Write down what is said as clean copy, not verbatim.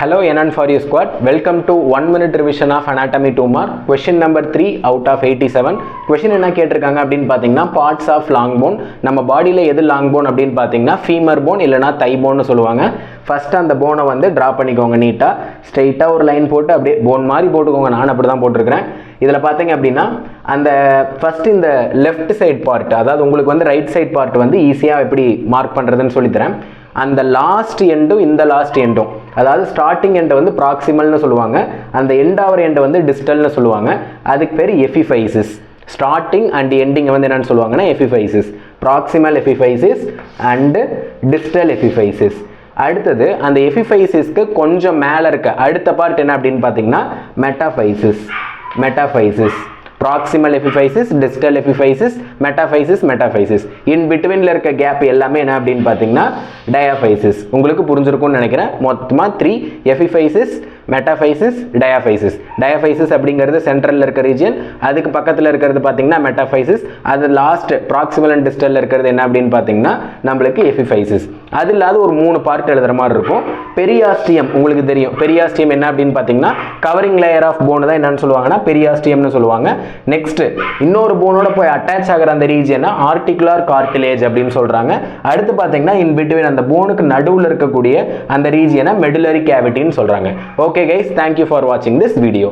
Hello NN for you squad. Welcome to 1 minute revision of anatomy 2 mark. Question number 3 out of 87. Question என்ன கேட்டிருக்காங்க அப்படின்னு பார்த்தீங்கன்னா parts of long bone. நம்ம பாடியில் எது long bone அப்படின்னு பார்த்தீங்கன்னா femur bone இல்லைனா thigh bone சொல்லுவாங்க. ஃபர்ஸ்ட் அந்த போனை வந்து ட்ரா பண்ணிக்கோங்க நீட்டாக ஸ்ட்ரெயிட்டாக ஒரு லைன் போட்டு அப்படியே போன் மாதிரி போட்டுக்கோங்க. நான் அப்படி தான் போட்டிருக்கிறேன். இதில் பார்த்தீங்க அப்படின்னா அந்த ஃபர்ஸ்ட் இந்த லெஃப்ட் சைட் பார்ட், அதாவது உங்களுக்கு வந்து ரைட் சைட் பார்ட் வந்து ஈஸியாக எப்படி மார்க் பண்ணுறதுன்னு சொல்லித்தரேன். அந்த லாஸ்ட் எண்டும் இந்த லாஸ்ட் எண்டும், அதாவது ஸ்டார்டிங் எண்டை வந்து ப்ராக்சிமல்னு சொல்லுவாங்க, அந்த எண்ட் ஆவர் எண்டை வந்து டிஸ்டல்னு சொல்லுவாங்க. அதுக்கு பேர் எபிஃபைசிஸ். ஸ்டார்டிங் அண்ட் எண்டிங்கை வந்து என்னென்னு சொல்லுவாங்கன்னா எபிஃபைசிஸ், ப்ராக்சிமல் எபிஃபைசிஸ் அண்டு டிஸ்டல் எபிஃபைசிஸ். அடுத்தது அந்த எபிஃபைசிஸ்க்கு கொஞ்சம் மேலே இருக்க அடுத்த பார்ட் என்ன அப்படின்னு பார்த்தீங்கன்னா மெட்டாஃபைசிஸ். மெட்டாஃபைசிஸ், ப்ராக்சிமல் எபிஃபைசிஸ், டிஸ்டல் எபிஃபைசிஸ், மெட்டாஃபைசிஸ், மெட்டாஃபைசிஸ். இன் பிட்வீனில் இருக்க கேப் எல்லாமே என்ன அப்படின்னு பார்த்தீங்கன்னா டயாஃபைசிஸ். உங்களுக்கு புரிஞ்சிருக்கும்னு நினைக்கிறேன். மொத்தமாக 3 எபிஃபைசிஸ், மெட்டாஃபைசிஸ், டயாஃபைசிஸ். டயாஃபைசிஸ் அப்படிங்கிறது சென்ட்ரலில் இருக்க ரீஜியன், அதுக்கு பக்கத்தில் இருக்கிறது பார்த்தீங்கன்னா மெட்டாஃபைசிஸ், அது லாஸ்ட் ப்ராக்சிமல் அண்ட் டிஸ்டலில் இருக்கிறது என்ன அப்படின்னு பார்த்தீங்கன்னா நம்மளுக்கு எபிஃபைசிஸ். அது இல்லாத ஒரு 3 பார்ட் எழுதுகிற மாதிரி இருக்கும். பெரியாஸ்டியம் உங்களுக்கு தெரியும். பெரியாஸ்டியம் என்ன அப்படின்னு பார்த்தீங்கன்னா கவரிங் லேயர் ஆஃப் போன் தான் என்னன்னு சொல்லுவாங்கன்னா பெரியாஸ்டியம்னு சொல்லுவாங்க. நெக்ஸ்ட் இன்னொரு போனோட போய் அட்டாச் ஆகிற அந்த ரீஜியனை ஆர்டிகுலர் கார்டிலேஜ் அப்படின்னு சொல்கிறாங்க. அடுத்து பார்த்தீங்கன்னா இன் பிட்வீன் அந்த போனுக்கு நடுவில் இருக்கக்கூடிய அந்த ரீஜியனை மெடுலரி கேவிட்டின்னு சொல்கிறாங்க. ஓகே கைஸ், தேங்க்யூ ஃபார் வாட்சிங் திஸ் வீடியோ.